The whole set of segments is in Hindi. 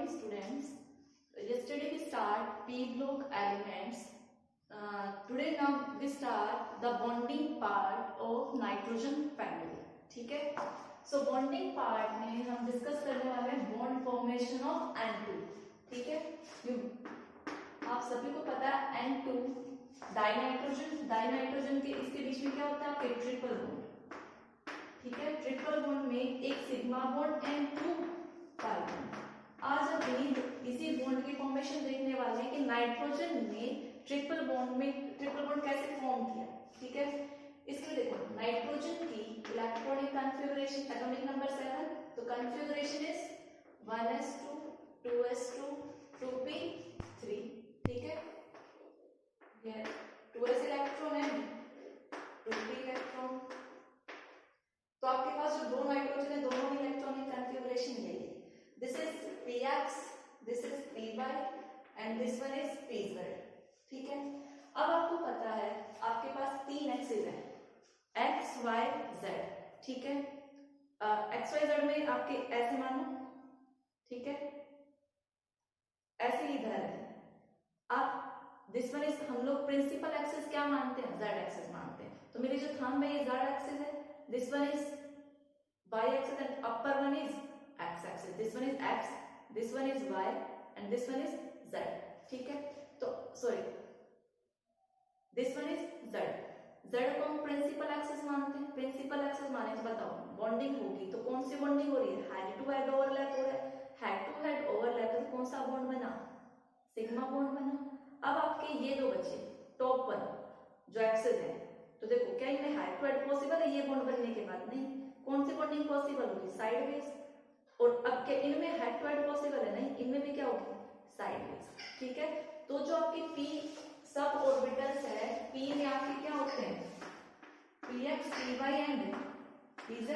students. Yesterday we start P block elements. Today now we start the bonding part of nitrogen family. ठीक है? So bonding part में हम discuss करने वाले हैं bond formation of N2. ठीक है? आप सभी को पता है N2 डाइनाइट्रोजन के इसके बीच में क्या होता है आपके ट्रिपल बॉन्ड. ठीक है? ट्रिपल बॉन्ड में एक सिग्मा बॉन्ड एंड 2 कार्बन. आज हम इसी बॉन्ड की फॉर्मेशन देखने वाले हैं कि नाइट्रोजन में ट्रिपल बॉन्ड कैसे फॉर्म किया. ठीक है? इसके देखो नाइट्रोजन की इलेक्ट्रॉनिक कॉन्फ़िगरेशन एटॉमिक नंबर 7. तो configuration is 1s2 2s2 2p3. ठीक है? ये 2s इलेक्ट्रॉन है 2p इलेक्ट्रॉन. तो आपके पास जो दो नाइट्रोजन है दोनों में इलेक्ट्रॉनिक कॉन्फ़िगरेशन यही है. This is px, this is py and this one is pz. ठीक है? अब आपको पता है आपके पास तीन एक्सिस है x y z. ठीक है? x y z में आपके ऐसे मानो. ठीक है? ऐसे ही इधर है. अब दिस वन इज हम लोग प्रिंसिपल एक्सिस क्या मानते हैं z एक्सिस मानते हैं. तो मेरी जो थंब है ये z एक्सिस है. This one is y axis and upper one is x axis. This one is x, this one is y and this one is z. ठीक है? तो sorry this one is z. z को हम प्रिंसिपल एक्सिस मानते हैं. प्रिंसिपल एक्सिस माने तो बताओ बॉन्डिंग होगी तो कौन सी बॉन्डिंग हो रही है. हेड टू हेड ओवरलैप हो रहा है. हेड टू हेड ओवरलैप तो कौन सा बॉन्ड बना सिग्मा बॉन्ड बना. अब आपके ये दो बचे टॉप पर जो एक्सिस है. तो देखो क्या इनमें हेड टू हेड पॉसिबल है ये बॉन्ड बनने के बाद. नहीं. कौन सी बॉन्डिंग पॉसिबल होगी साइडवेज. और अब क्या इनमें हेड टू हेड पॉसिबल है. नहीं इनमें भी क्या होगी साइडवेज. ठीक है? तो जो आपकी p सब ऑर्बिटल्स है p में आपके क्या होते हैं px py एंड pz.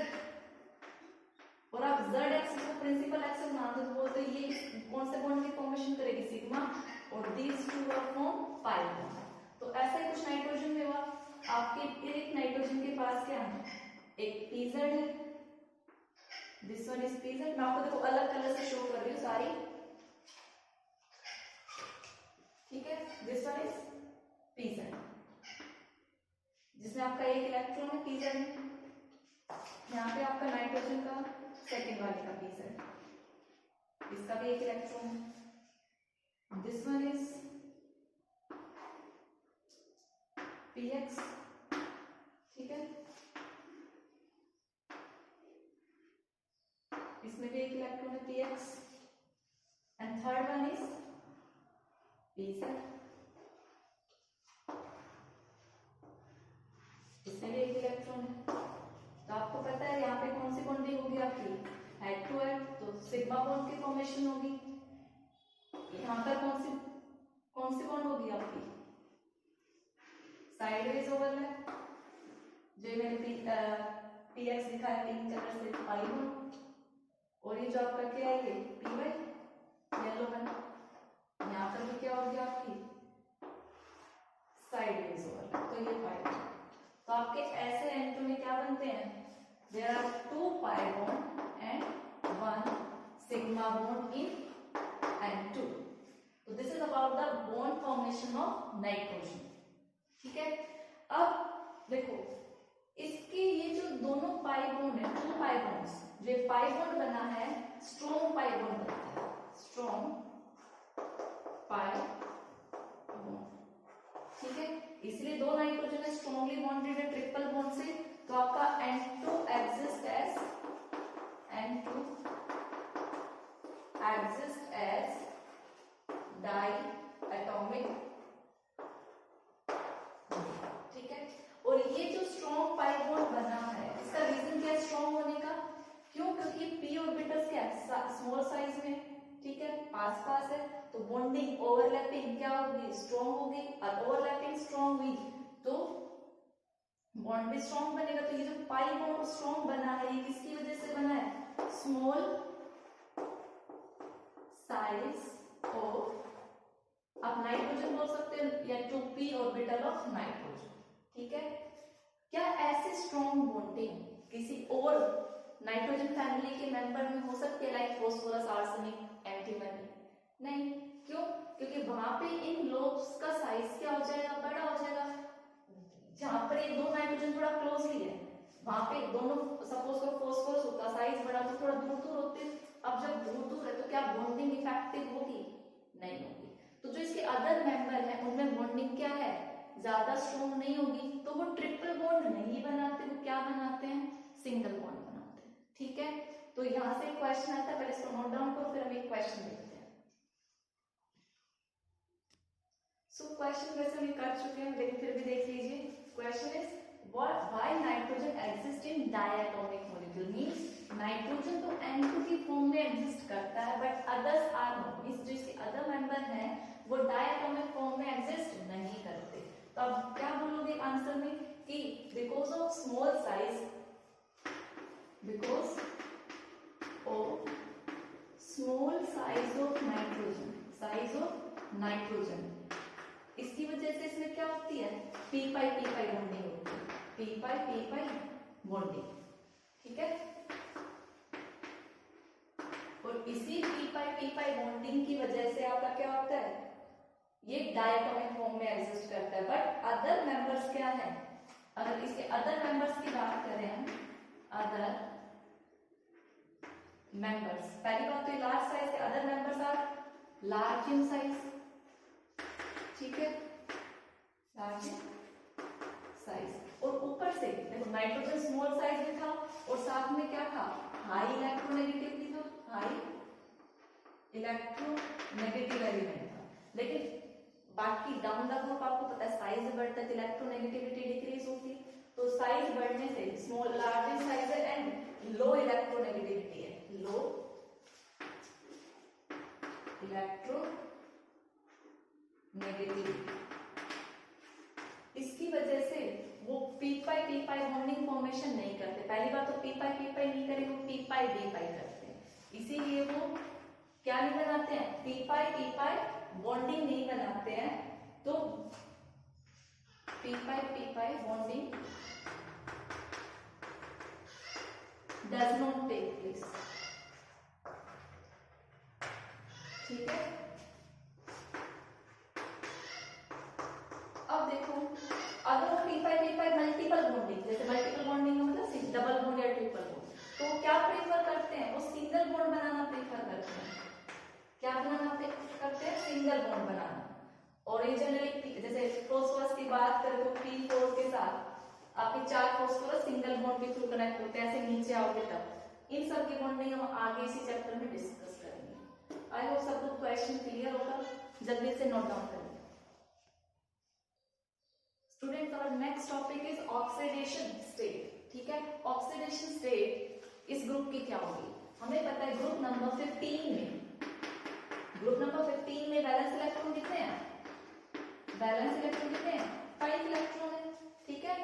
और आप z एक्सिस को प्रिंसिपल एक्सिस मानते हो तो बोलते हैं ये कौन से बॉन्ड की फॉर्मेशन करेगी सिग्मा और these two are form pi bond. तो ऐसा ही कुछ नाइट्रोजन में हुआ. आपके एक नाइट्रोजन के पास क्या है एक pz है. This one is pz. मैं आपको देखो अलग कलर से शो कर रही हूँ सारी. ठीक है? दिस वन इज pz जिसमें आपका एक इलेक्ट्रॉन है pz में. यहाँ पे आपका नाइट्रोजन का सेकेंड वाले का pz. इसका भी एक इलेक्ट्रॉन है. This one is px. ठीक है? इसमें भी एक इलेक्ट्रॉन है px and third one is pz. इसमें भी एक इलेक्ट्रॉन है. तो आपको पता है यहाँ पे कौन सी बॉन्डिंग होगी आपकी हेड टू हेड. तो सिग्मा बॉन्ड की फॉर्मेशन होगी. यहाँ पर कौन सी बॉन्ड होगी आपकी साइडवेज ओवरलैप. जो मैंने px लिखा है पिंक कलर से पाई बॉन्ड. और ये जो आपका क्या है ये py येलो वन. यहाँ पर भी क्या होगी आपकी साइडवेज ओवरलैप. तो ये पाई. तो आपके ऐसे N2 में क्या बनते हैं there are 2 pi bond and 1 sigma bond in N2. तो this is about the bond formation of nitrogen. ठीक है? अब देखो इसके ये जो दोनों पाई बॉन्ड है 2 पाई बॉन्ड्स जो पाई बॉन्ड बना है स्ट्रॉन्ग पाई बॉन्ड बनता है. Strong pi bond. ठीक है? इसलिए दो नाइट्रोजन है स्ट्रॉन्गली बॉन्डेड है ट्रिपल बॉन्ड से. तो आपका N2 exist as die atomic. ठीक है? और ये जो स्ट्रॉन्ग पाई बॉन्ड बना है इसका रीजन क्या है स्ट्रॉन्ग होने का. क्यों? क्योंकि p ऑर्बिटल्स क्या है स्मॉल साइज में. ठीक है? पास है तो बॉन्डिंग ओवरलैपिंग क्या होगी स्ट्रॉन्ग होगी. और ओवरलैपिंग स्ट्रॉन्ग हुई तो बॉन्ड भी स्ट्रॉन्ग बनेगा. तो ये जो पाई बॉन्ड स्ट्रॉन्ग बना है ये किसकी वजह से बना है स्मॉल साइज ऑफ आप नाइट्रोजन बोल सकते हैं या 2p ऑर्बिटल ऑफ नाइट्रोजन. ठीक है? क्या ऐसे स्ट्रॉन्ग बॉन्डिंग किसी और नाइट्रोजन फैमिली के मेंबर में हो सकती है लाइक फास्फोरस आर्सेनिक एंटीमनी. वहां पे इन लोब्स का साइज क्या हो जाएगा, बड़ा हो जाएगा। जहां पर ये दो नाइट्रोजन थोड़ा क्लोजली है, वहां पे दोनों सपोज करो फॉस्फोरस होता साइज बड़ा तो थोड़ा दूर दूर होते हैं। अब जब दूर दूर है तो क्या बॉन्डिंग इफेक्टिव होगी, नहीं होगी। तो जो इसके अदर मेंबर है उनमें बॉन्डिंग क्या है, ज्यादा स्ट्रॉन्ग नहीं होगी, तो वो ट्रिपल बॉन्ड नहीं बनाते, वो क्या बनाते हैं, सिंगल बॉन्ड बनाते हैं। ठीक है, तो यहां से क्वेश्चन आता है, पहले इसको नोट डाउन करो, फिर हम एक क्वेश्चन देखते हैं। सो क्वेश्चन वैसे हम कर चुके हैं, लेकिन फिर भी देख लीजिए। Question is why nitrogen exist in diatomic molecule, means nitrogen तो N2 की फॉर्म में एग्जिस्ट करता है but others are not, means जो इसके अदर मेंबर हैं वो डायटोमिक फॉर्म में एग्जिस्ट नहीं करते। तो अब क्या बोलोगे आंसर में कि because of small size, because of small size of nitrogen, size of nitrogen, इसकी वजह से इसमें क्या होती है, पी पाई बॉन्डिंग होती है, पी पाई बॉन्डिंग। ठीक है, और इसी पी पाई बॉन्डिंग की वजह से आपका क्या होता है, ये डायटोमिक फॉर्म में एग्जिस्ट करता है। बट अदर मेंबर्स क्या है, अगर इसके अदर मेंबर्स की बात करें हम, अदर मेंबर्स, पहली बात तो लार्ज साइज के other members are large in size. ठीक है, लार्ज साइज, और ऊपर से देखो नाइट्रोजन स्मॉल साइज में था और साथ में क्या था, हाई इलेक्ट्रोनेगेटिविटी था, हाई इलेक्ट्रोनेगेटिव एलिमेंट था। लेकिन बाकी डाउन द ग्रुप आपको पता है साइज बढ़ता है तो इलेक्ट्रोनेगेटिविटी डिक्रीज होती है, तो साइज बढ़ने से स्मॉल लार्ज इन साइज है एंड लो इलेक्ट्रोनेगेटिविटी है, लो इलेक्ट्रो नेगेटिविटी। इसकी वजह से वो पी पाई बॉन्डिंग फॉर्मेशन नहीं करते। पहली बात तो पी पाई नहीं करेंगे, वो पी पाई करते हैं, इसीलिए वो क्या नहीं बनाते हैं, पी पाई बॉन्डिंग नहीं बनाते हैं। तो p pi bonding does not take place. ठीक है, अब देखो अगर पी पाई मल्टीपल बॉन्डिंग, जैसे मल्टीपल बॉन्डिंग का मतलब डबल बॉन्ड या ट्रिपल बॉन्ड, तो क्या प्रेफर करते हैं, वो सिंगल बॉन्ड बनाना प्रेफर करते हैं। क्या बनाना प्रेफर करते हैं, सिंगल बॉन्ड बनाना। ओरिजिनली जैसे फॉस्फोरस की बात करें तो P4 के साथ आपके 4 फॉस्फोरस सिंगल बॉन्ड के थ्रू कनेक्ट होते हैं, ऐसे नीचे आओगे तब। इन सब की बॉन्डिंग हम आगे इसी चैप्टर में डिस्कस करेंगे। आई होप सबको क्वेश्चन क्लियर होगा, जल्दी से नोट डाउन करें। Students, our next topic is oxidation state. ठीक है, ऑक्सीडेशन स्टेट इस ग्रुप की क्या होगी, हमें पता है ग्रुप नंबर 15 में, ग्रुप नंबर 15 में वैलेंस इलेक्ट्रॉन कितने हैं, वैलेंस इलेक्ट्रॉन कितने हैं, 5 इलेक्ट्रॉन है। ठीक है,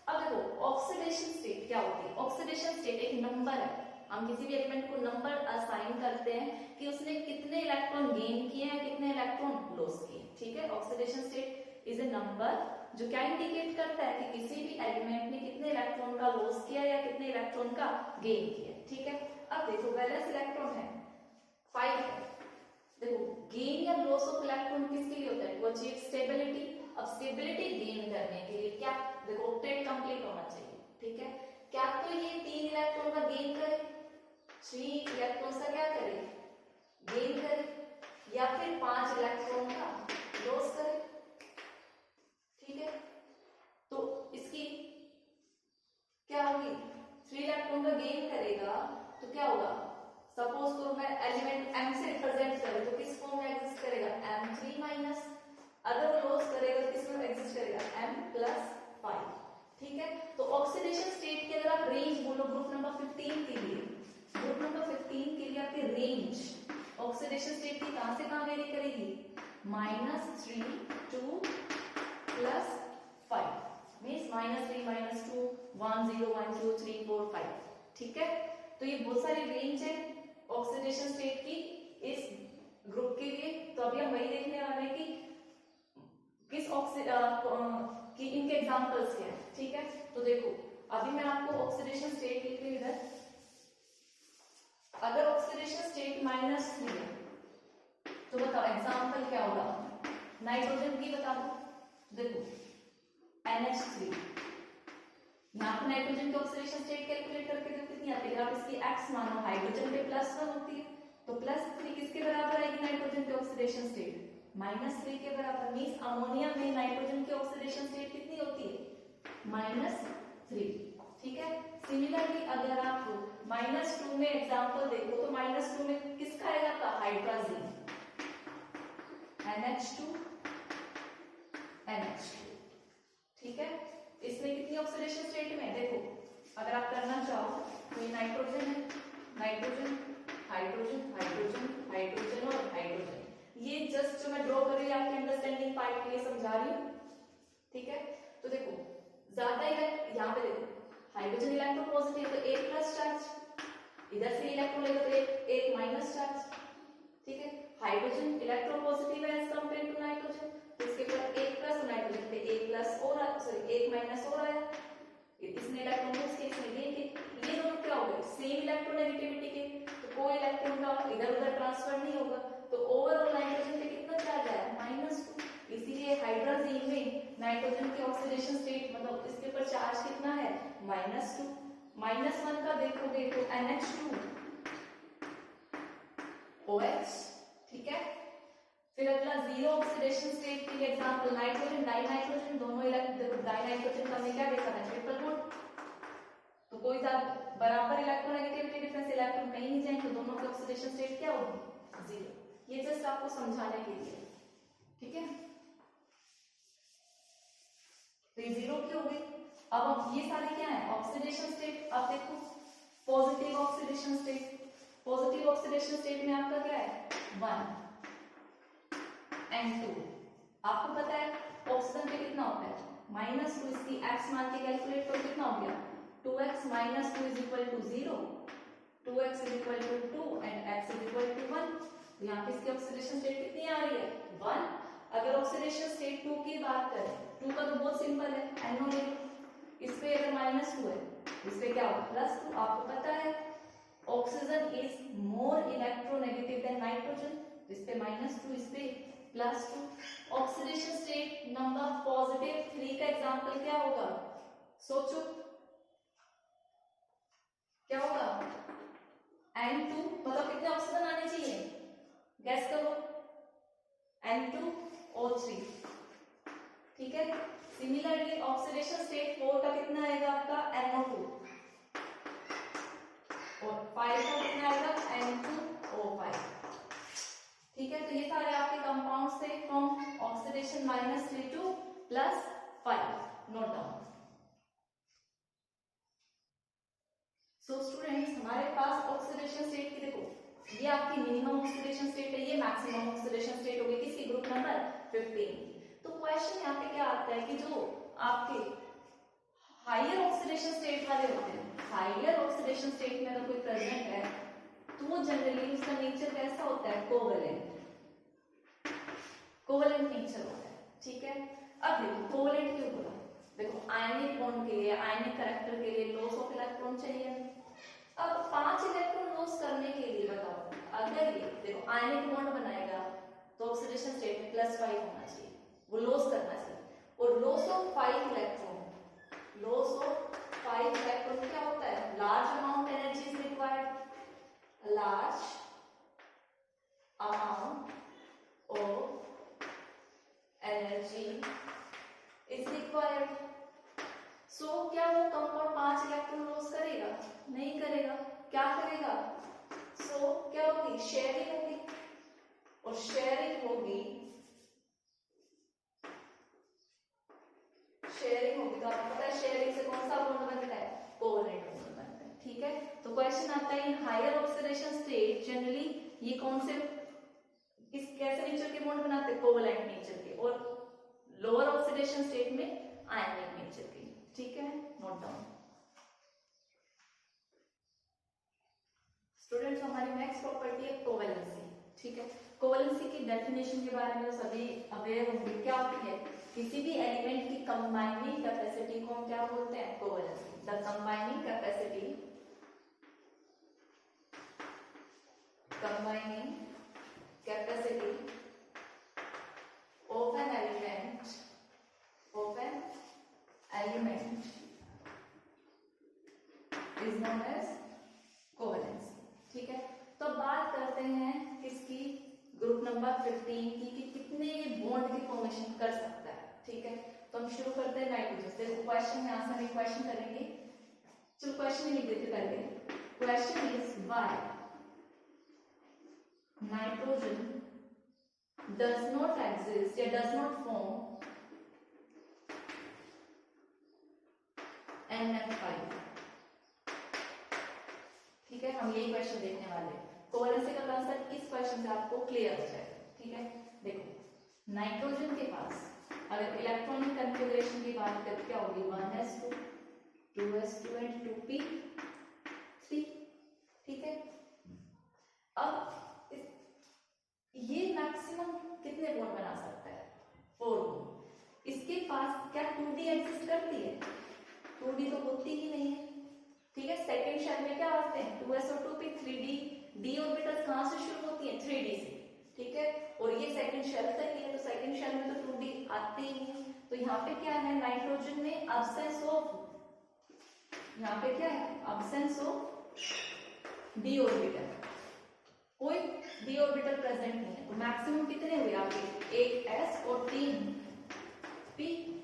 अब देखो ऑक्सीडेशन स्टेट क्या होती है, ऑक्सीडेशन स्टेट एक नंबर है, हम किसी भी एलिमेंट को नंबर असाइन करते हैं कि उसने कितने इलेक्ट्रॉन गेन किए हैं, कितने इलेक्ट्रॉन लॉस किए। ठीक है, oxidation state is a number जो क्या इंडिकेट करता है कि किसी भी एलिमेंट ने कितने इलेक्ट्रॉन का लॉस किया या कितने इलेक्ट्रॉन का गेन किया। ठीक है, अब देखो वैलेंस इलेक्ट्रॉन है 5 है, देखो गेन या लॉस ऑफ इलेक्ट्रॉन किसके लिए होता है, टू अचीव स्टेबिलिटी। अब स्टेबिलिटी गेन करने के लिए क्या, देखो ऑक्टेट कंप्लीट होना चाहिए। ठीक है, क्या तो ये 3 इलेक्ट्रॉन का गेन करे, 3 इलेक्ट्रॉन का क्या करे, गेन करे, या फिर 5 इलेक्ट्रॉन का लॉस करे। ठीक है, तो इसकी क्या होगी, 3 इलेक्ट्रॉन का गेन करेगा तो क्या होगा, सपोज करो मैं एलिमेंट m से रिप्रेजेंट करूं तो किस फॉर्म में एग्जिस्ट करेगा, m3 माइनस, अगर वो लॉस करेगा किस में एग्जिस्ट करेगा, m+5। ठीक है, तो ऑक्सीडेशन स्टेट के अगर आप रेंज बोलो ग्रुप नंबर 15 के लिए, ग्रुप नंबर 15 के लिए आपकी रेंज ऑक्सीडेशन स्टेट की कहां से कहां वेरी करेगी, -3 to +5, मींस -3 -2 1 0 1 2 3 4 5। ठीक है, तो ये बहुत सारी रेंज है ऑक्सीडेशन स्टेट की इस ग्रुप के लिए। तो अभी हम वही देखने वाले हैं कि किस कि इनके एग्जांपल्स क्या है। ठीक है, तो देखो अभी मैं आपको ऑक्सीडेशन स्टेट लिख रही हूं इधर, अगर ऑक्सीडेशन स्टेट -3 है तो बताओ एग्जांपल क्या होगा, नाइट्रोजन की बता दो, देखो NH3, यहाँ पे नाइट्रोजन की ऑक्सीडेशन स्टेट कैलकुलेट करके देखो कितनी आती है। आप इसकी x मानो, हाइड्रोजन पे +1 होती है तो +3 किसके बराबर आएगी नाइट्रोजन की ऑक्सीडेशन स्टेट, -3 के बराबर। मींस अमोनिया में नाइट्रोजन की ऑक्सीडेशन स्टेट कितनी होती है, -3, ठीक है। सिमिलरली अगर आप -2 में एग्जांपल देखो तो -2 में किसका आएगा आपका, हाइड्रोजन, NH2 NH2, ठीक है। इसमें कितनी ऑक्सीडेशन स्टेट में, देखो अगर आप करना चाहो तो ये नाइट्रोजन है, नाइट्रोजन हाइड्रोजन हाइड्रोजन हाइड्रोजन और हाइड्रोजन। ये जस्ट जो मैं ड्रॉ कर रही हूँ आपकी अंडरस्टैंडिंग पार्ट के लिए समझा रही हूँ, ठीक है। तो देखो ज्यादा इलेक्ट्रॉन, यहाँ पे देखो हाइड्रोजन इलेक्ट्रॉन पॉजिटिव तो 1+ चार्ज, इधर से इलेक्ट्रॉन लेगा तो एक माइनस चार्ज, ठीक है। हाइड्रोजन इलेक्ट्रॉन पॉजिटिव है एज कंपेयर टू नाइट्रोजन, तो इसके ऊपर 1+ और नाइट्रोजन पे 1+ और सॉरी 1- और आया, इसने इलेक्ट्रॉन को इसके इसमें ये दोनों क्या हो गए, सेम इलेक्ट्रोनेगेटिविटी के, तो कोई इलेक्ट्रॉन का इधर उधर ट्रांसफर नहीं होगा, तो ओवरऑल नाइट्रोजन पे कितना चार्ज आया, -2। इसीलिए हाइड्रोजन में नाइट्रोजन की ऑक्सीडेशन स्टेट मतलब इसके ऊपर चार्ज कितना है, -2। -1 का देखोगे तो NH2 OH, ठीक है। फिर अगला जीरो ऑक्सीडेशन स्टेट के लिए एग्जांपल नाइट्रोजन डाइनाइट्रोजन, दोनों इलेक्ट्रॉन डाइनाइट्रोजन का हमने क्या देखा था, ट्रिपल बॉन्ड, तो कोई सा बराबर इलेक्ट्रोनेगेटिविटी डिफरेंस इलेक्ट्रॉन कहीं नहीं जाएंगे, तो दोनों की ऑक्सीडेशन स्टेट क्या होगी, 0। ये जस्ट आपको समझाने के लिए, ठीक है। तो ये 0 की हो गई। अब ये सारे क्या है, ऑक्सीडेशन स्टेट। अब देखो positive oxidation state, positive oxidation state में आपका क्या है, 1 and 2। आपको पता है ऑक्सीजन पे कितना होता है, -2, इसकी x मान के कैलकुलेट करो कितना हो गया, 2x - 2 = 0, 2x = 2 and x = 1। तो यहाँ पे इसकी ऑक्सीडेशन स्टेट कितनी आ रही है, 1। अगर ऑक्सीडेशन स्टेट 2 की बात करें, 2 का तो बहुत सिंपल है, NO ले लो, इस पे अगर -2 है इस पे क्या होगा, +2। आपको पता है oxygen is more electronegative then nitrogen, इस पे -2 इस पे +2। ऑक्सीडेशन स्टेट नंबर पॉजिटिव 3 का एग्जांपल क्या होगा, सोचो क्या होगा, N2, मतलब कितने ऑक्सीजन आने चाहिए, गैस करो, N2O3, ठीक है। सिमिलरली ऑक्सीडेशन स्टेट 4 का कितना आएगा आपका, NO2, और 5 का कितना आएगा, N2O5, ठीक है। तो ये सारे आपके कंपाउंड्स थे from oxidation -3 to +5, note down. So students हमारे पास ऑक्सीडेशन स्टेट की देखो, ये आपकी मिनिमम ऑक्सीडेशन स्टेट है, ये मैक्सिमम ऑक्सीडेशन स्टेट होगी किसकी, ग्रुप नंबर 15। तो क्वेश्चन यहाँ पे क्या आता है कि जो आपके हायर ऑक्सीडेशन स्टेट वाले होते हैं, हायर ऑक्सीडेशन स्टेट में अगर कोई प्रेजेंट है तो वो जनरली उसका नेचर कैसा होता है, कोवेलेंट, कोवेलेंट नेचर होता है, ठीक है। अब देखो कोवेलेंट क्यों बोला, देखो आयनिक बॉन्ड के लिए, आयनिक कैरेक्टर के लिए लॉस ऑफ इलेक्ट्रॉन चाहिए। अब 5 इलेक्ट्रॉन लॉस करने के लिए बताओ, अगर ये देखो आयनिक बॉन्ड बनाएगा तो ऑक्सीडेशन स्टेट में +5 होना चाहिए, वो लॉस करना चाहिए, और loss of 5 electron, loss of 5 electron क्या होता है, large amount energy is required, large amount of energy is required. So क्या वो कंपाउंड 5 इलेक्ट्रॉन लॉस करेगा, नहीं करेगा, क्या करेगा, सो क्या होगी, शेयरिंग होगी, और शेयरिंग होगी, शेयरिंग होगी तो आपको पता है शेयरिंग से कौन सा बॉन्ड बनता है, कोवेलेंट बॉन्ड बनता है, ठीक है। तो क्वेश्चन आता है in higher oxidation state generally ये कौन से किस कैसे नेचर के बॉन्ड बनाते हैं, कोवेलेंट नेचर के, और लोअर ऑक्सीडेशन स्टेट में आयनिक नेचर के, ठीक है, नोट डाउन। स्टूडेंट्स हमारी नेक्स्ट प्रॉपर्टी है कोवेलेंसी, ठीक है। कोवेलेंसी की डेफिनेशन के बारे में सभी अवेयर होंगे, क्या होती है, किसी भी एलिमेंट की कंबाइनिंग कैपेसिटी को हम क्या बोलते हैं, covalency. The combining capacity, combining capacity of number 15 की कि कितने बॉन्ड की फॉर्मेशन कर सकता है। ठीक है, तो हम शुरू करते हैं नाइट्रोजन से। देखो क्वेश्चन, यहाँ से हम एक क्वेश्चन करेंगे। चलो क्वेश्चन ही लिख देते पहले। Question is why nitrogen does not exist या does not form NF5। ठीक है, हम यही क्वेश्चन देखने वाले हैं। कोवैलेंसी का कांसेप्ट इस क्वेश्चन से आपको क्लियर हो जाएगा। ठीक है, देखो नाइट्रोजन के पास अगर इलेक्ट्रॉनिक कॉन्फ़िगरेशन की बात करें क्या होगी, 1s2 2s2 एंड 2p3। ठीक है, अब ये मैक्सिमम कितने बॉन्ड बना सकता है, 4 बॉन्ड। इसके पास क्या 2d एग्जिस्ट करती है, 2d तो होती ही नहीं है। ठीक है, सेकंड शेल में क्या आते हैं 2s और 2p, 3d। d ऑर्बिटल्स कहां से शुरू होती हैं, 3d से। ठीक है, और ये सेकंड शेल तक ही है, तो सेकंड शेल में तो 2d आते ही नहीं। तो यहाँ पे क्या है, नाइट्रोजन में एब्सेंस ऑफ, यहाँ पे क्या है, एब्सेंस ऑफ d ऑर्बिटल, कोई d ऑर्बिटल प्रेजेंट नहीं है। तो मैक्सिमम कितने हुए आपके, एक s और 3 p।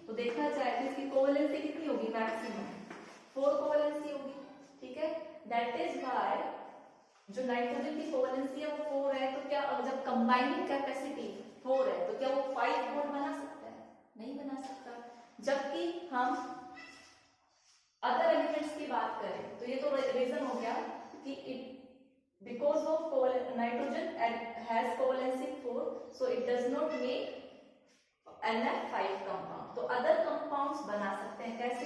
तो देखा जाए तो इसकी कोवैलेंसी कितनी होगी, मैक्सिमम 4 कोवैलेंसी होगी। ठीक है, दैट इज व्हाई जो नाइट्रोजन की कोवैलेंसी है वो 4 है। तो क्या जब कंबाइनिंग कैपेसिटी 4 है तो क्या वो 5 बॉन्ड बना सकता है, नहीं बना सकता। जबकि हम अदर एलिमेंट्स की बात करें तो ये तो रीजन हो गया कि it because of nitrogen has covalency 4, so it does not make NF5 compound। तो अदर कंपाउंड्स बना सकते हैं, कैसे,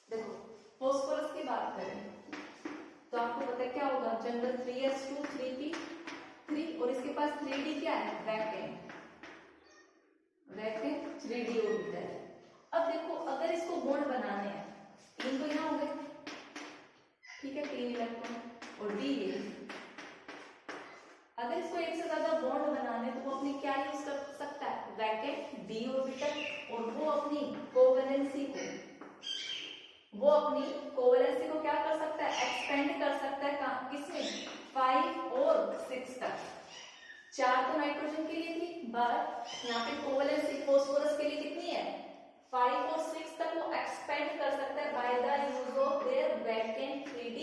देखो फॉस्फोरस की बात करें तो आपको पता है क्या होगा, जनरल 3s2 3p3 और इसके पास 3d क्या है, वैकेंट 3d ऑर्बिटल। अब देखो अगर इसको बॉन्ड बनाने हैं, 3 तो यहाँ हो गए। ठीक है, 3 इलेक्ट्रॉन और डी ये। अगर इसको एक से ज्यादा बॉन्ड बनाने तो वो अपनी क्या यूज कर सकता है, वैकेंट डी ऑर्बिटल, और वो अपनी कोवैलेंसी को क्या कर सकता है, एक्सपेंड कर सकता है। किसमें, 5 और 6 तक। 4 तो नाइट्रोजन के लिए थी, बट यहाँ पे कोवैलेंसी फॉस्फोरस के लिए कितनी है, 5 और 6 तक वो एक्सपेंड कर सकता है by the use of their vacant 3d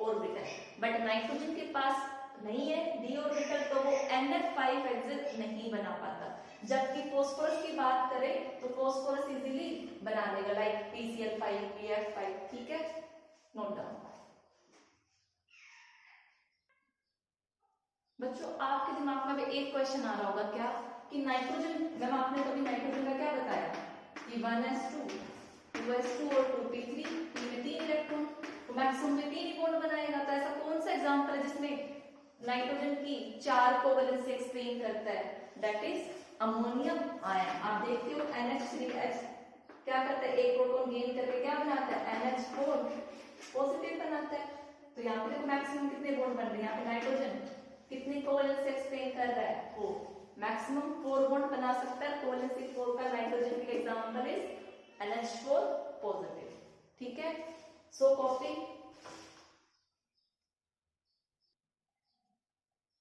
orbital. But nitrogen के पास नहीं है d ऑर्बिटल, तो वो NF5 एग्जिट नहीं बना पाता। जबकि फॉस्फोरस की बात करें तो फॉस्फोरस इजीली बना देगा, लाइक PCl5 PF5। ठीक है, नोट डाउन। बच्चों आपके दिमाग में भी एक क्वेश्चन आ रहा होगा क्या, कि नाइट्रोजन, मैम आपने कभी नाइट्रोजन का क्या बताया कि 1s2 2s2 और 2p3, इसमें 3 इलेक्ट्रॉन, तो मैक्सिमम में 3 ही बॉन्ड बनाएगा। तो ऐसा कौन सा एग्जांपल है जिसमें नाइट्रोजन की 4 कोवैलेंसी एक्सप्लेन करता है, दैट इज अमोनियम आयन। आप देखते हो NH3H क्या करता है, एक प्रोटॉन गेन करके क्या बनाता है, NH4 पॉजिटिव बनाता है। तो यहाँ पे देखो मैक्सिमम कितने बॉन्ड बन रहे हैं, यहाँ पे नाइट्रोजन कितनी कोवैलेंसी एक्सप्लेन कर रहा है, 4। मैक्सिमम 4 बॉन्ड बना सकता है। कोवैलेंसी 4 का नाइट्रोजन के लिए एग्जांपल इज NH4 पॉजिटिव। ठीक है, so copy.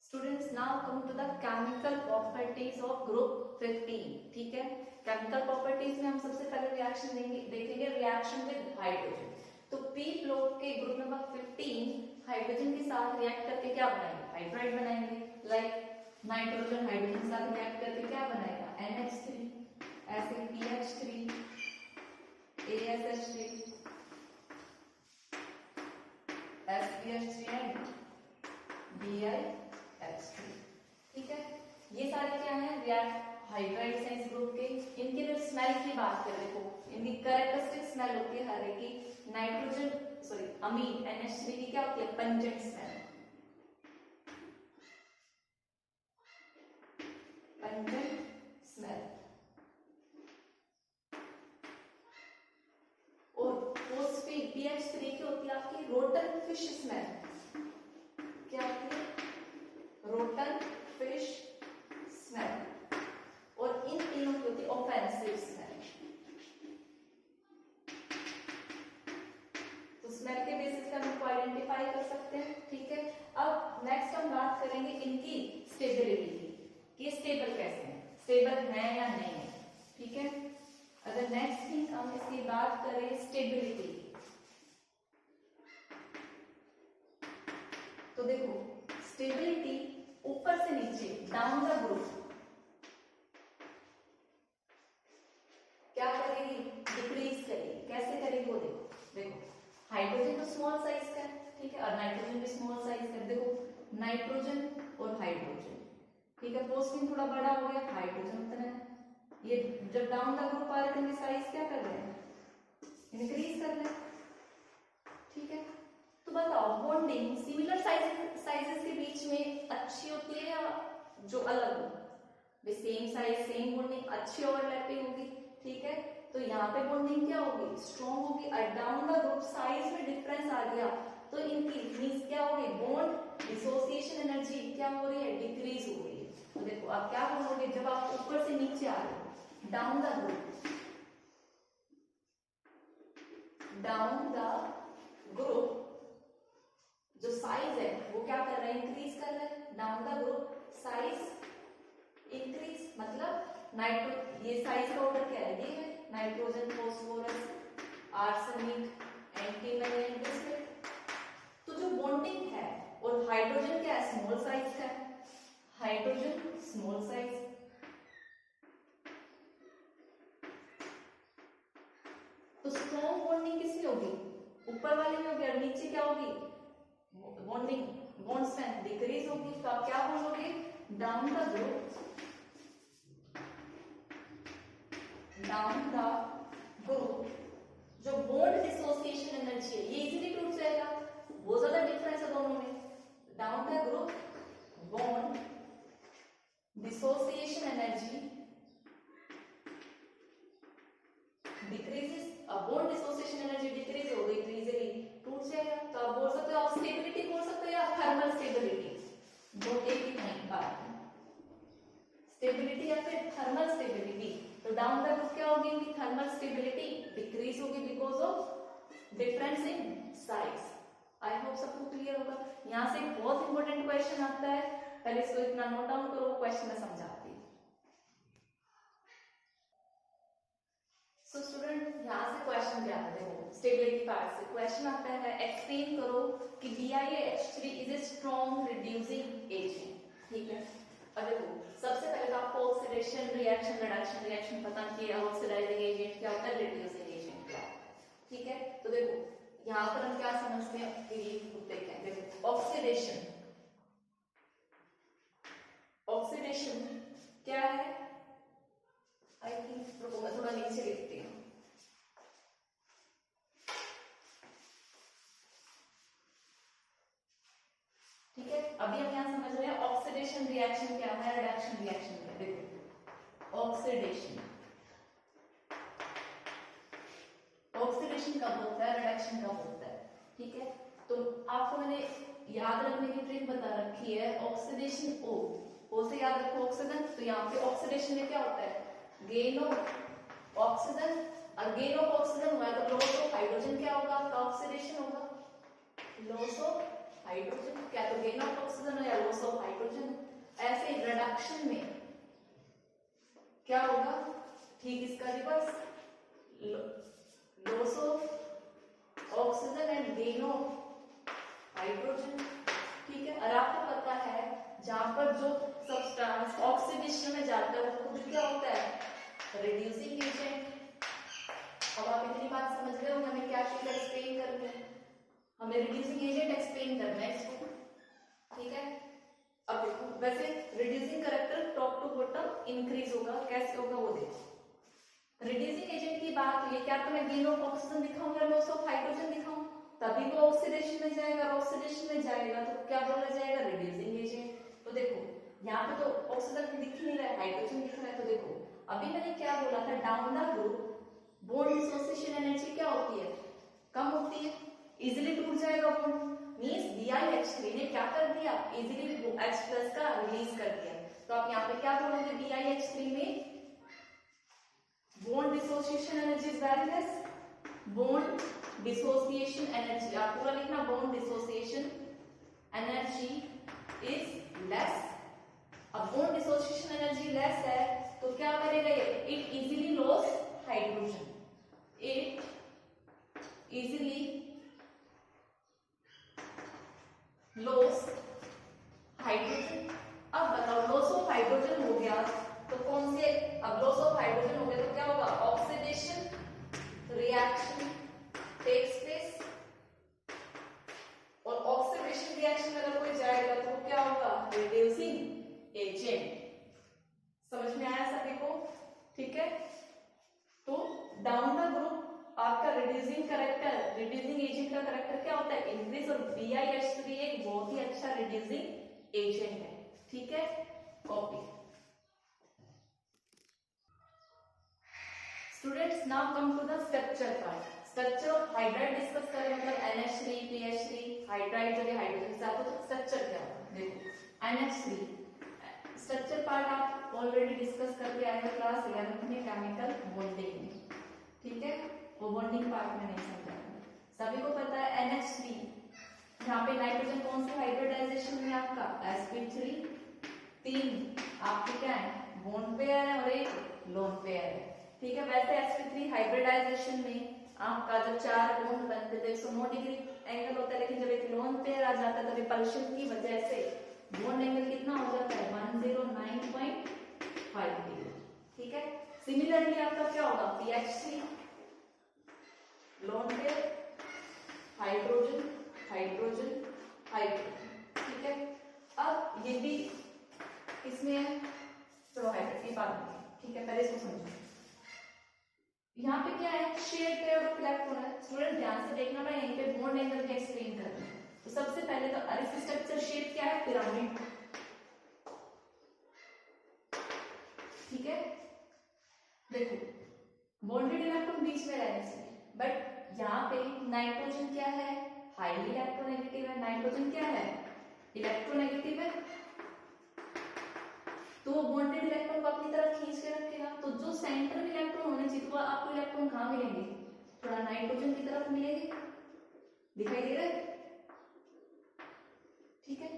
Students now come to the chemical properties of group 15। ठीक है, केमिकल प्रॉपर्टीज में हम सबसे पहले रिएक्शन देखेंगे रिएक्शन विद हाइड्रोजन। तो p ब्लॉक के ग्रुप नंबर 15 हाइड्रोजन के साथ रिएक्ट करके क्या बनाएंगे, हाइड्राइड बनाएंगे। लाइक नाइट्रोजन हाइड्रोजन के साथ रिएक्ट करके क्या बनाएगा, NH3, ऐसे PH3 ASH3 SPH3 and BiH3। ठीक है, ये सारे क्या है, रिएक्ट हाइड्राइड्स हैं इस ग्रुप के। इनकी जो स्मेल की बात करें, देखो इनकी कैरेक्टरिस्टिक स्मेल होती है हर एक की। नाइट्रोजन सॉरी अमीन NH3 की क्या होती है, पंजेंट स्मेल, पंजेंट स्मेल। और फॉस्फेट PH3 की होती है आपकी रोटन फिश स्मेल। क्या होती है, रोटन फिश स्मेल। और इन तीनों की होती है ऑफेंसिव स्मेल। तो स्मेल के बेसिस पे हम इनको आइडेंटिफाई कर सकते हैं। ठीक है, अब नेक्स्ट हम बात करेंगे इनकी स्टेबल कैसे हैं, स्टेबल है या नहीं है, ठीक है। अगर नेक्स्ट थिंग हम इसकी बात करें स्टेबिलिटी, तो देखो स्टेबिलिटी ऊपर से नीचे डाउन द ग्रुप क्या करेगी, डिक्रीज करेगी। कैसे करेगी वो देखो, देखो हाइड्रोजन तो स्मॉल साइज का है, ठीक है, और नाइट्रोजन भी स्मॉल साइज का है। देखो नाइट्रोजन और हाइड्रोजन, ठीक है, पोस्टिंग थोड़ा बड़ा हो गया, हाइड्रोजन उतना है। ये जब डाउन द ग्रुप आ रहे हैं तो साइज क्या कर रहे हैं, इंक्रीज कर रहे हैं, ठीक है। तो बताओ बॉन्डिंग सिमिलर साइजेस के बीच में अच्छी होती है या जो अलग हो, सेम साइज सेम बॉन्डिंग अच्छी ओवरलैपिंग होगी, ठीक है। तो यहाँ पे बॉन्डिंग क्या होगी, स्ट्रॉन्ग होगी। और डाउन द ग्रुप साइज में डिफरेंस आ गया तो इनकी मींस क्या होगी, बॉन्ड डिसोसिएशन एनर्जी क्या हो रही है, डिक्रीज हो रही है। तो देखो आप क्या बोलोगे, जब आप ऊपर से नीचे आ रहे हो down the group, down the group जो साइज है वो क्या कर रहा है, इंक्रीज कर रहा है। Down the group size increase मतलब नाइट्रो, ये साइज का ऑर्डर क्या है, ये है nitrogen, phosphorus, arsenic, antimony, bismuth. तो जो बॉन्डिंग है और हाइड्रोजन क्या है, स्मॉल साइज का है, हाइड्रोजन स्मॉल साइज, तो स्ट्रॉन्ग बॉन्डिंग किसमें होगी, ऊपर वाले में होगी, और नीचे क्या होगी, बॉन्डिंग बॉन्ड स्ट्रेंथ डिक्रीज होगी। तो आप क्या बोलोगे, down the group, down the group जो बॉन्ड डिसोसिएशन एनर्जी है ये इजीली टूट जाएगा, बहुत ज्यादा डिफरेंस है दोनों में। Down the group bond dissociation energy decreases, अब बॉन्ड डिसोसिएशन एनर्जी डिक्रीज हो गई तो इजीली टूट जाएगा। तो आप बोल सकते हो, आप स्टेबिलिटी बोल सकते हो या थर्मल स्टेबिलिटी, दो एक ही नहीं बात, स्टेबिलिटी या फिर थर्मल स्टेबिलिटी। तो डाउन द ग्रुप क्या होगी, इनकी थर्मल स्टेबिलिटी डिक्रीज होगी because of difference in size. I hope सबको क्लियर होगा। यहाँ से एक बहुत इंपॉर्टेंट क्वेश्चन आता है, पहले इसको इतना नोट डाउन करो, क्वेश्चन में समझाती हूँ। सो स्टूडेंट यहाँ से क्वेश्चन क्या आता है, स्टेबिलिटी पार्ट से क्वेश्चन आता है, एक्सप्लेन करो कि BiH3 is a strong reducing agent, ठीक है। अब देखो सबसे पहले तो आपको ऑक्सीडेशन रिएक्शन रिडक्शन रिएक्शन पता किया, ऑक्सीडाइजिंग एजेंट क्या होता है, रिड्यूसिंग एजेंट क्या, ठीक है। तो देखो यहाँ पर हम क्या समझते हैं कि ये देखते हैं, देखो ऑक्सीडेशन, ऑक्सीडेशन क्या है, आई थिंक मैं थोड़ा नीचे लिखती हूँ, ठीक है। अभी हम यहाँ समझ रहे हैं ऑक्सीडेशन रिएक्शन क्या है, रिडक्शन रिएक्शन क्या है। देखो ऑक्सीडेशन, ऑक्सीडेशन कब होता है, रिडक्शन कब होता है, ठीक है। तो आपको मैंने याद रखने की ट्रिक बता रखी है, ऑक्सीडेशन ओ से याद रखो ऑक्सीजन। तो यहाँ पे ऑक्सीडेशन में क्या होता है, गेन ऑफ ऑक्सीजन, और गेन ऑफ ऑक्सीजन हुआ तो लॉस ऑफ हाइड्रोजन क्या होगा, आपका ऑक्सीडेशन होगा, लॉस ऑफ हाइड्रोजन, क्या तो गेन ऑफ ऑक्सीजन हो या लॉस ऑफ हाइड्रोजन। ऐसे रिडक्शन में क्या होगा, ठीक इसका reverse, loss of oxygen and gain of hydrogen, ठीक है। और आपको पता है जहां पर जो सब्सटेंस ऑक्सीडेशन में जाता है वो खुद क्या होता है, रिड्यूसिंग एजेंट। अब आप इतनी बात समझ रहे हो, हमें क्या चीज एक्सप्लेन करनी है, हमें रिड्यूसिंग एजेंट एक्सप्लेन करना है इसको, ठीक है। अब देखो वैसे reducing character top to bottom increase होगा, कैसे होगा वो देखो। रिड्यूसिंग एजेंट की बात हुई, क्या तो मैं गेन ऑफ ऑक्सीजन दिखाऊं या लॉस ऑफ हाइड्रोजन दिखाऊं, तभी वो ऑक्सीडेशन में जाएगा, और ऑक्सीडेशन में जाएगा तो क्या बोला जाएगा, रिड्यूसिंग एजेंट। तो देखो यहाँ पे तो ऑक्सीजन दिख नहीं रहा है, हाइड्रोजन दिख रहा है। तो देखो अभी मैंने क्या बोला था, down the group bond dissociation energy क्या होती है, कम होती है, इजीली टूट जाएगा बॉन्ड। मींस BiH3 ने क्या कर दिया, इजीली H+ का रिलीज कर दिया। तो आप यहाँ पे क्या बोलोगे, BiH3 में bond dissociation energy is very less, bond dissociation energy आप पूरा लिखना, bond dissociation energy is less. अब अब बॉन्ड डिसोसिएशन एनर्जी लेस है तो क्या करेगा ये, it easily loss hydrogen, it easily loss hydrogen. अब बताओ लॉस ऑफ हाइड्रोजन हो गया तो कौन से, अब लॉस ऑफ हाइड्रोजन हो गया तो क्या होगा, ऑक्सीडेशन रिएक्शन टेक्स प्लेस, और ऑक्सीडेशन रिएक्शन में अगर कोई जाएगा तो क्या होगा, रिड्यूसिंग एजेंट। समझ में आया सभी को, ठीक है। तो डाउन द ग्रुप आपका रिड्यूसिंग कैरेक्टर, रिड्यूसिंग एजेंट का कैरेक्टर क्या होता है, इंक्रीज, और BiH3 एक बहुत ही अच्छा रिड्यूसिंग एजेंट है, ठीक है। Copy. Students now come to the structure part. Structure of hydride discuss करें, मतलब NH3 PH3 हाइड्राइड जो है हाइड्रोजन से, आपको तो स्ट्रक्चर क्या होगा, देखो NH3 स्ट्रक्चर पार्ट आप ऑलरेडी डिस्कस करके आए हो क्लास 11th में केमिकल बॉन्डिंग में, ठीक है। वो बॉन्डिंग पार्ट में नहीं समझाएंगे, सभी को पता है NH3, यहाँ पे नाइट्रोजन कौन सी हाइब्रिडाइजेशन में आपका sp3, 3 आपके क्या है बॉन्ड पेयर है और एक लोन पेयर है, ठीक है। वैसे sp3 हाइब्रिडाइजेशन में आपका जब 4 बॉन्ड बनते थे 109 डिग्री एंगल होता है, लेकिन जब एक लोन पेयर आ जाता है तो रिपल्शन की वजह से बॉन्ड एंगल कितना हो जाता है 109.5 डिग्री, ठीक है। सिमिलरली आपका क्या होगा, PH3 lone pair hydrogen hydrogen hydrogen, ठीक है। अब ये भी इसमें है, चलो हाइड्रोजन बात में, ठीक है, पहले इसको समझो। यहाँ पे क्या है, शेयर पेयर ऑफ इलेक्ट्रॉन है। स्टूडेंट ध्यान से देखना, मैं यहीं पे बॉन्ड एंगल भी एक्सप्लेन कर रही हूँ। तो सबसे पहले तो अर्थ स्ट्रक्चर शेप क्या है, पिरामिड, ठीक है। देखो बॉन्डेड इलेक्ट्रॉन बीच में रहने चाहिए, बट यहाँ पे नाइट्रोजन क्या है, हाईली इलेक्ट्रोनेगेटिव है, नाइट्रोजन क्या है इलेक्ट्रोनेगेटिव है, तो वो बॉन्डेड इलेक्ट्रॉन को अपनी तरफ खींच के रखेगा। तो जो सेंटर में इलेक्ट्रॉन होने चाहिए, तो आपको इलेक्ट्रॉन कहाँ मिलेंगे, थोड़ा नाइट्रोजन की तरफ मिलेंगे, दिखाई दे रहा है, ठीक है।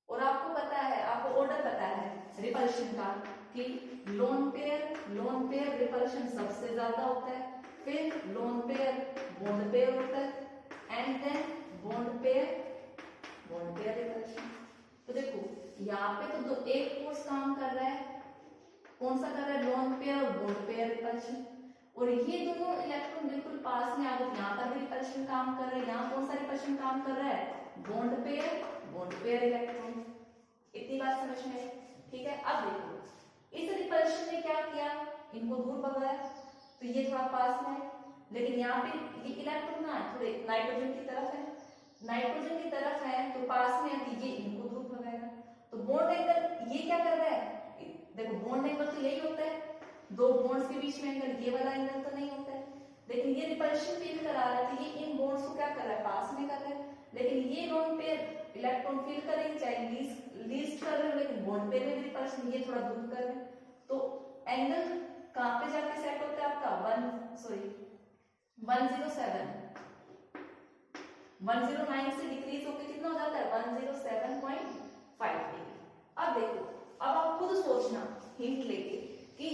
और आपको पता है, आपको ऑर्डर पता है रिपल्शन का, कि लोन पेयर रिपल्शन सबसे ज्यादा होता है, फिर लोन पेयर बॉन्ड पेयर होता है, and then bond pair repulsion. तो देखो यहाँ पे तो एक फोर्स काम कर रहा है, कौन सा कर रहा है, लोन पेयर और बॉन्ड पेयर रिपल्शन, और ये दोनों इलेक्ट्रॉन बिल्कुल पास में आ गए, यहाँ पर भी रिपल्शन काम कर रहा है, यहाँ कौन सा रिपल्शन काम कर रहा है, बॉन्ड पेयर इलेक्ट्रॉन। इतनी बात समझ में आई, ठीक है। अब देखो इस रिपल्शन ने क्या किया, इनको दूर भगाया, तो ये थोड़ा पास में है, लेकिन यहाँ पे ये इलेक्ट्रॉन ना थोड़े नाइट्रोजन की तरफ है, तो पास में है, तो ये इनको दूर भगाएगा। तो बॉन्ड एंगल ये क्या कर रहा है, देखो बॉन्ड एंगल तो यही होता है, दो बॉन्ड्स के बीच में एंगल, ये वाला एंगल तो नहीं होता है, लेकिन ये रिपल्शन फील करा रहा है, तो ये इन बॉन्ड्स को क्या कर रहा है, पास में कर रहा है, लेकिन ये लोन पेयर इलेक्ट्रॉन फील करेंगे, चाहे लीस्ट कर रहे हो, लेकिन बॉन्ड पेयर में भी रिपल्शन ये थोड़ा दूर कर रहे हैं, तो एंगल कहां पे जाके सेट होता है आपका 109 से डिक्रीज होकर कितना हो जाता है 107.5 डिग्री। अब देखो, अब आप खुद सोचना हिंट लेके कि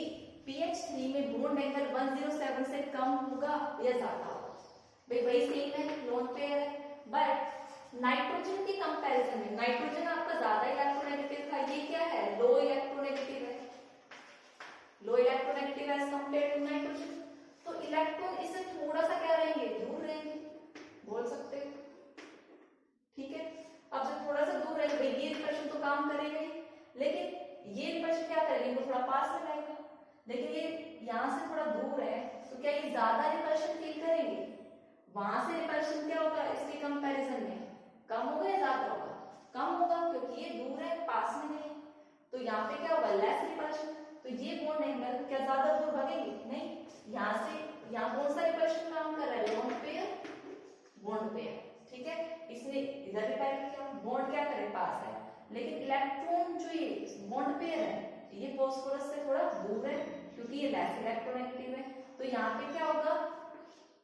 PH3 में बॉन्ड एंगल 107 से कम होगा या ज्यादा होगा, भाई वही सेम है, लोन पेयर है, बट नाइट्रोजन के कंपैरिजन में नाइट्रोजन आपका ज्यादा इलेक्ट्रोनेगेटिव था, ये क्या है लो इलेक्ट्रोनेगेटिव है, एज कंपेयर टू नाइट्रोजन, तो इलेक्ट्रॉन इससे थोड़ा सा क्या रहेंगे, दूर रहेंगे, बोल सकते हो, ठीक है। अब जब थोड़ा सा दूर रहेंगे, ये रिपल्शन तो काम करेगा ही, लेकिन ये रिपल्शन क्या करेगा, इनको थोड़ा पास में लाएगा, लेकिन ये यहाँ से थोड़ा दूर है, तो क्या ये ज्यादा रिपल्शन फील करेंगे, वहां से रिपल्शन क्या होगा इसके कंपैरिजन में कम होगा या ज्यादा होगा, कम होगा, क्योंकि ये दूर है पास में नहीं, तो यहाँ पे क्या होगा लेस रिपल्शन, तो ये बॉन्ड एंगल क्या ज्यादा दूर भागेंगे, नहीं, यहाँ से यहाँ कौन सा रिपल्शन काम कर रहा है, लोन पेयर बॉन्ड पेयर, ठीक है, इसने इधर रिपेयर किया, बॉन्ड क्या करे पास है, लेकिन इलेक्ट्रॉन जो ये बॉन्ड पेयर है ये फॉस्फोरस से थोड़ा दूर है, क्योंकि ये लेस इलेक्ट्रोनेगेटिव है, तो यहाँ पे क्या होगा,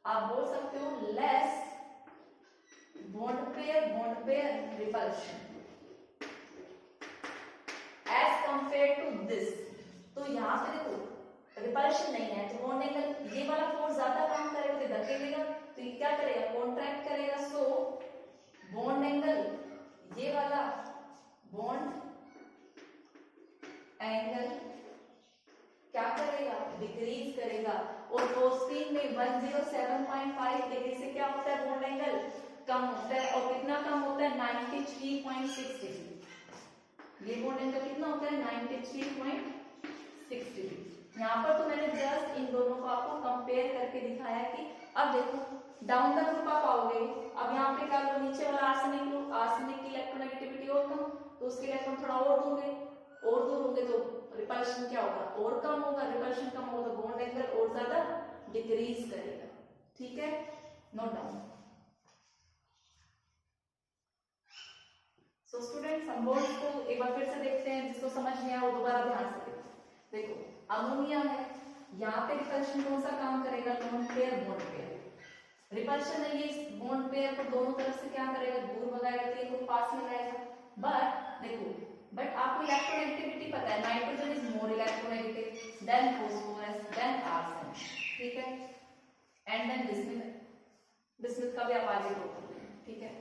आप बोल सकते हो less bond pair repulsion as this, तो यहाँ पे देखो रिपल्शन नहीं है तो बॉन्ड एंगल ये वाला फोर्स ज्यादा काम करेगा तो धकेलेगा, तो ये क्या करेगा कॉन्ट्रैक्ट करेगा। सो बॉन्ड एंगल ये वाला बॉन्ड एंगल क्या करेगा डिक्रीज करेगा। और कोस्टीन में 107.5 डिग्री से क्या होता है बॉन्ड एंगल कम होता है। और कितना कम होता है 93.6 डिग्री। ये बॉन्ड एंगल कितना होता है 93.6 डिग्री। यहाँ पर तो मैंने जस्ट इन दोनों को आपको कंपेयर करके दिखाया कि अब देखो डाउन द ग्रुप आप आओगे, अब यहाँ पे क्या लो नीचे वाला आर्सेनिक लो, आर्सेनिक की इलेक्ट्रोनेगेटिविटी और कम, तो उसके इलेक्ट्रॉन थोड़ा और दूर होंगे तो रिपल्शन क्या होगा और कम होगा, रिपल्शन कम होगा तो बॉन्ड एंगल और ज्यादा डिक्रीज करेगा। ठीक है, नोट डाउन। सो स्टूडेंट्स हम बॉन्ड्स को एक बार फिर से देखते हैं, जिसको समझ नहीं आया वो दोबारा ध्यान से देखो। देखो अमोनिया है, यहाँ पे रिपल्शन कौन सा काम करेगा lone pair bond pair. Repulsion है ये बॉन्ड पेयर को दोनों तरफ से क्या करेगा दूर भगाएगा, तो ये पास में रहेगा। बट देखो बट आपको इलेक्ट्रोनेगेटिविटी पता है, nitrogen is more electronegative than phosphorus than arsenic, ठीक है, एंड देन बिस्मुथ का भी आप आगे देखोगे। ठीक है,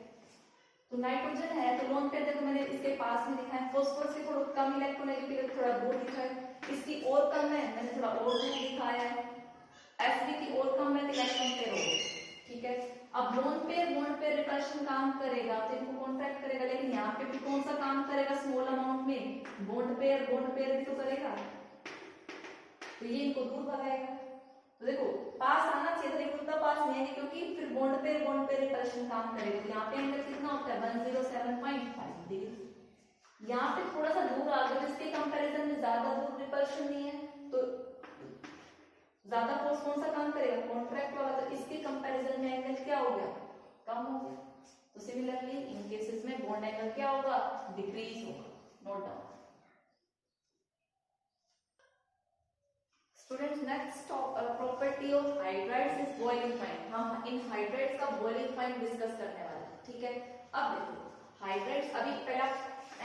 तो नाइट्रोजन है तो लोन पेयर देखो मैंने इसके पास में लिखा है, फास्फोरस से थोड़ा कम इलेक्ट्रोनेगेटिव थोड़ा दूर लिखा है, इसकी और कम है मैंने थोड़ा और दूर दिखाया है, Sb की और कम है तो इलेक्ट्रॉन पेयर होगा। ठीक है, अब लोन पेयर रिपल्शन काम करेगा तो इनको कॉन्ट्रैक्ट करेगा, लेकिन यहाँ पे भी कौन सा काम करेगा स्मॉल अमाउंट में बॉन्ड पेयर भी तो करेगा, तो ये इनको दूर भगाएगा। तो देखो पास आना चाहिए लेकिन उतना पास नहीं है क्योंकि फिर बॉन्ड पेयर रिपल्शन काम करेगा। तो यहाँ पे एंगल कितना होता है 107.5 डिग्री। यहाँ पे थोड़ा सा दूर आ गया, इसके कंपैरिजन में ज्यादा दूर रिपल्शन नहीं है तो ज्यादा फोर्स कौन सा काम करेगा कॉन्ट्रैक्ट वाला, तो इसके कंपैरिजन में एंगल क्या हो गया कम हो गया। तो सिमिलरली इन केसेस में बॉन्ड एंगल क्या होगा डिक्रीज होगा। Note down students. Next property of hydrides is boiling point. हम इन हाइड्राइड्स का बॉइलिंग पॉइंट डिस्कस करने वाले हैं। ठीक है, अब देखो हाइड्राइड्स, अभी पहला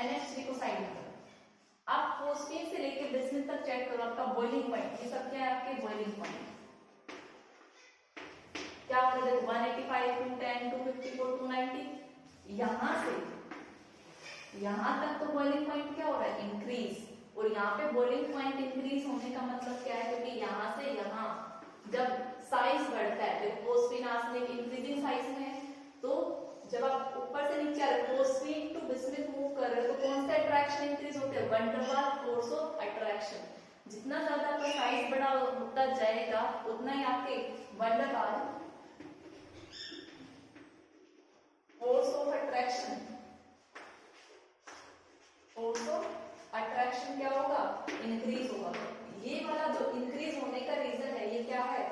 NH3 को साइड में करो, आप फोस्फेट से लेके बिस्मुथ तक चेक करो आपका बॉइलिंग पॉइंट, ये सब क्या है आपके बॉइलिंग पॉइंट क्या होगा। देखो 185 210 254 290, यहां से यहां तक तो बॉइलिंग पॉइंट क्या हो रहा है इंक्रीज, और यहाँ पे बॉइलिंग पॉइंट इंक्रीज होने का मतलब क्या है, क्योंकि यहाँ से यहाँ जब साइज बढ़ता है, देखो फोस्फेट आर्सेनिक इंक्रीजिंग साइज में है, तो जब आप ऊपर से नीचे आ रहे हो फोस्फेट टू बिस्मुथ मूव कर रहे हो तो कौन सा अट्रैक्शन इंक्रीज होता है van der Waals force of attraction. जितना ज्यादा आपका साइज बड़ा होता जाएगा उतना ही आपके van der Waals force of attraction क्या होगा इंक्रीज होगा। ये वाला जो इंक्रीज होने का रीजन है ये क्या है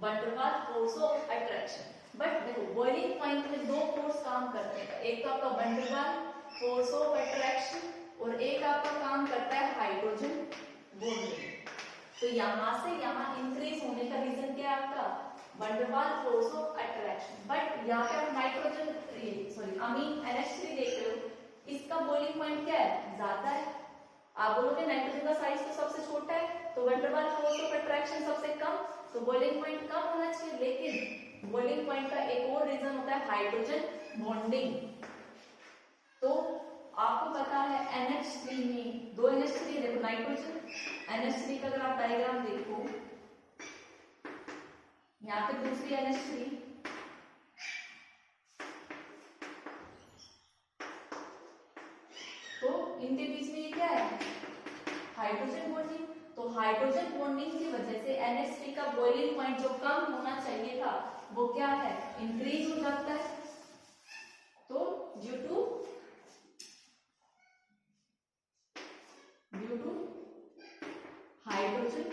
van der Waals force of attraction. But देखो बॉइलिंग पॉइंट में दो फोर्स काम करते हैं, एक तो आपका van der Waals force of attraction और एक आपका काम करता है हाइड्रोजन बॉन्डिंग। तो यहाँ से यहाँ इंक्रीज होने का रीजन क्या है आपका van der Waals force of attraction. But यहाँ पे आप नाइट्रोजन अमीन NH3 देख रहे हो, इसका बॉइलिंग पॉइंट क्या है ज्यादा है। आप बोलोगे नाइट्रोजन का साइज तो सबसे छोटा है तो van der Waals force of attraction सबसे कम, तो बॉइलिंग पॉइंट कम होना चाहिए। लेकिन बॉइलिंग पॉइंट का एक और रीजन होता है हाइड्रोजन बॉन्डिंग। तो आपको पता है NH3 में दो NH3 देखो नाइट्रोजन NH3 का अगर आप डायग्राम देखो, यहाँ पे दूसरी NH3 तो इनके बीच में ये क्या है हाइड्रोजन बॉन्डिंग। तो हाइड्रोजन बॉन्डिंग की वजह से NH3 का बॉइलिंग पॉइंट जो कम होना चाहिए था वो क्या है इंक्रीज हो जाता है। तो ड्यू टू हाइड्रोजन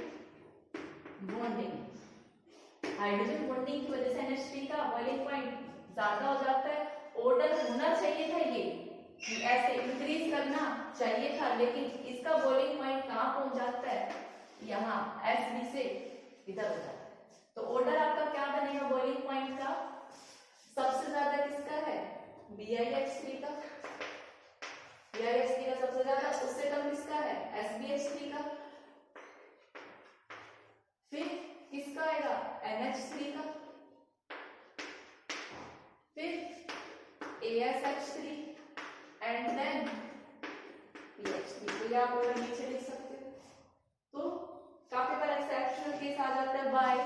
बॉन्डिंग की वजह से NH3 का बॉइलिंग पॉइंट ज्यादा हो जाता है। ऑर्डर होना चाहिए था ये ऐसे इंक्रीज करना चाहिए था, लेकिन इसका बॉइलिंग पॉइंट कहाँ पहुंच जाता है यहाँ Sb से इधर हो जाता है। तो ऑर्डर आपका क्या बनेगा बॉइलिंग पॉइंट का सबसे ज्यादा किसका है BiH3 का, BiH3 का सबसे ज्यादा, उससे कम किसका है SbH3 का, फिर किसका आएगा NH3 का, फिर ASH3 एंड देन BH3। तो ये आप और नीचे लिख सकते हो। तो काफी बार एक्सेप्शनल केस आ जाता है बाय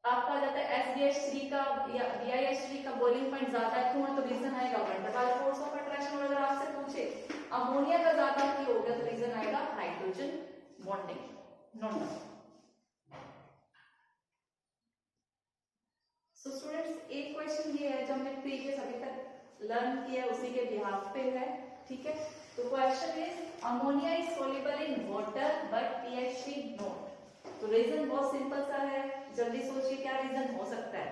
आपका आ जाता है SbH3 का या BiH3 का बॉइलिंग पॉइंट ज्यादा क्यों है, तो रीजन आएगा वंडरवाल फोर्स ऑफ अट्रैक्शन। और अगर आपसे पूछे अमोनिया का ज्यादा क्यों हो गया, तो रीजन आएगा hydrogen bonding. Note down. So students एक क्वेश्चन ये है जो हमने प्रीवियस अभी तक लर्न किया उसी के बिहाफ पे है, ठीक है। तो question is ammonia is soluble in water but pH3 not. तो रीजन बहुत सिंपल सा है, जल्दी सोचिए क्या रीजन हो सकता है।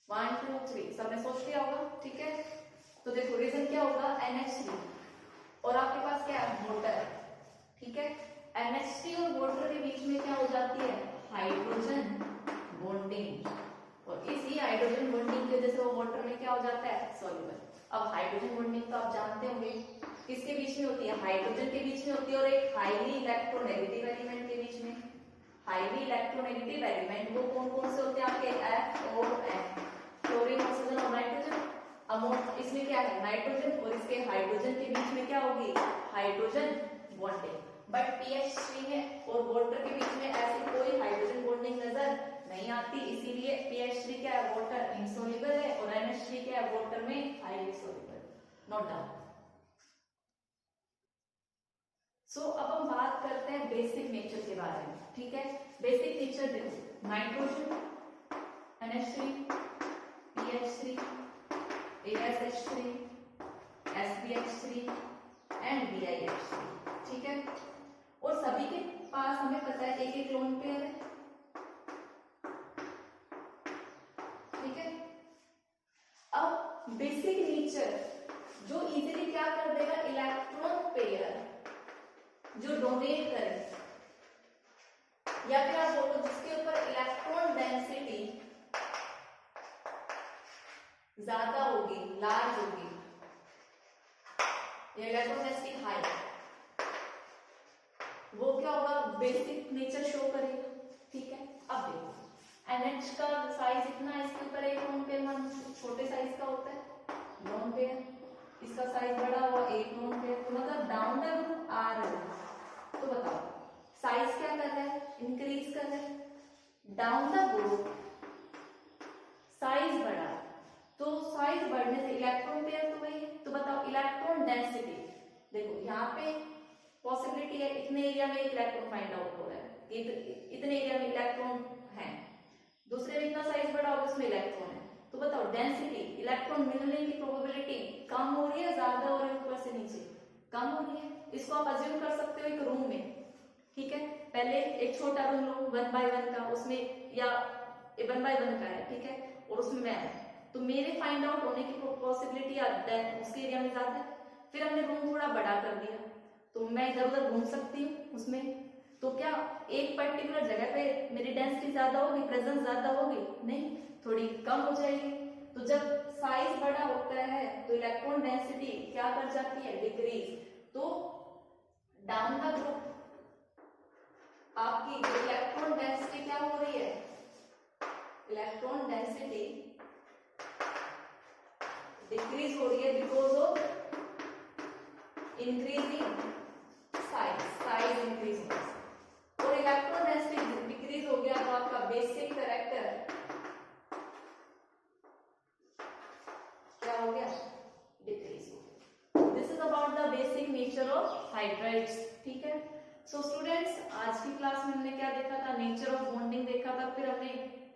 1 2 3 सबने सोच लिया होगा, ठीक है। तो देखो रीजन क्या होगा NH3 और आपके पास क्या है वाटर, ठीक है। NH3 और वाटर के बीच में क्या हो जाती है हाइड्रोजन बॉन्डिंग, और इसी हाइड्रोजन बॉन्डिंग की वजह से वो वाटर में क्या हो जाता है सॉल्युबल। अब हाइड्रोजन बॉन्डिंग तो आप जानते होंगे किसके बीच में होती है, हाइड्रोजन के बीच में होती है और एक हाईली इलेक्ट्रोनेगेटिव एलिमेंट के बीच में। हाईली इलेक्ट्रोनेगेटिव एलिमेंट वो कौन कौन से होते हैं आपके F और N, क्लोरीन ऑक्सीजन और नाइट्रोजन। इसमें क्या है नाइट्रोजन और इसके हाइड्रोजन के बीच में क्या होगी हाइड्रोजन बॉन्डिंग। बट pH3 में और वाटर के बीच में ऐसी कोई हाइड्रोजन बॉन्डिंग नजर नहीं आती, इसीलिए pH3 क्या है वाटर इनसॉल्युबल है और NH3 क्या है वाटर में highly soluble. Note down. So अब हम बात करते हैं बेसिक नेचर के बारे में, ठीक है। बेसिक नेचर देखो nitrogen NH3 PH3 ASH3 SbH3 and BiH3, ठीक है। और सभी के पास हमें पता है एक एक लोन पेयर है, ठीक है। अब बेसिक नेचर जो इजीली क्या कर देगा इलेक्ट्रॉन पेयर जो डोनेट करे, या फिर आप बोलो जिसके ऊपर इलेक्ट्रॉन डेंसिटी ज्यादा होगी लार्ज होगी, इलेक्ट्रॉन डेंसिटी हाई, वो क्या होगा बेसिक नेचर शो करेगा, ठीक है। अब देखो NH का साइज इतना है, इसके ऊपर एक लोन पेयर मान छोटे साइज का होता है लोन पेयर, इसका साइज बड़ा हुआ एक लोन पेयर, तो मतलब डाउन द ग्रुप आ रहा है। तो बताओ साइज क्या कर रहा है इंक्रीज कर रहा है, डाउन द ग्रुप साइज बढ़ा, तो साइज बढ़ने से इलेक्ट्रॉन पेयर तो वही है। तो बताओ इलेक्ट्रॉन डेंसिटी देखो यहाँ पे पॉसिबिलिटी है इतने एरिया में इलेक्ट्रॉन फाइंड आउट हो रहा है, इतने एरिया में इलेक्ट्रॉन है, दूसरे में इतना साइज बड़ा होगा उसमें इलेक्ट्रॉन है। तो बताओ डेंसिटी इलेक्ट्रॉन मिलने की प्रोबेबिलिटी कम हो रही है ज्यादा हो रही है, ऊपर से नीचे कम हो रही है। इसको आप अज्यूम कर सकते हो एक रूम में, ठीक है। पहले एक छोटा रूम लो 1 by 1 का, उसमें या 1 by 1 का है, ठीक है, और उसमें मैं हूं, तो मेरे फाइंड आउट होने की पॉसिबिलिटी उसके एरिया में ज्यादा है। फिर हमने रूम थोड़ा बड़ा कर दिया तो मैं इधर उधर घूम सकती हूँ उसमें, तो क्या एक पर्टिकुलर जगह पे मेरी डेंसिटी ज्यादा होगी, प्रेजेंस ज्यादा होगी नहीं, थोड़ी कम हो जाएगी। तो जब साइज बड़ा होता है तो इलेक्ट्रॉन डेंसिटी क्या कर जाती है डिक्रीज, तो डाउन द ग्रुप आपकी इलेक्ट्रॉन डेंसिटी क्या हो रही है, इलेक्ट्रॉन डेंसिटी डिक्रीज हो रही है because of increasing size increase हो रहा है, और इलेक्ट्रॉन डेंसिटी डिक्रीज हो गया तो आपका बेसिक कैरेक्टर क्या हो गया डिक्रीज हो गया। This is about the basic nature of hydrides, ठीक है। सो स्टूडेंट्स आज की क्लास में हमने क्या देखा था, नेचर ऑफ बॉन्डिंग देखा था, फिर हमने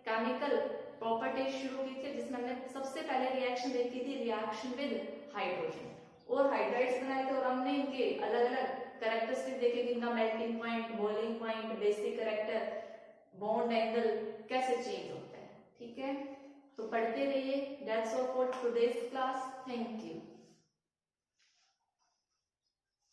केमिकल प्रॉपर्टीज शुरू की थी जिसमें हमने सबसे पहले रिएक्शन देखी थी रिएक्शन विद हाइड्रोजन, और हाइड्राइड्स बनाए थे और हमने इनके अलग अलग कैरेक्टरिस्टिक देखे कि इनका melting point, boiling point, basic character, bond angle कैसे चेंज होता है, ठीक है। तो पढ़ते रहिए। That's all for today's class, thank you.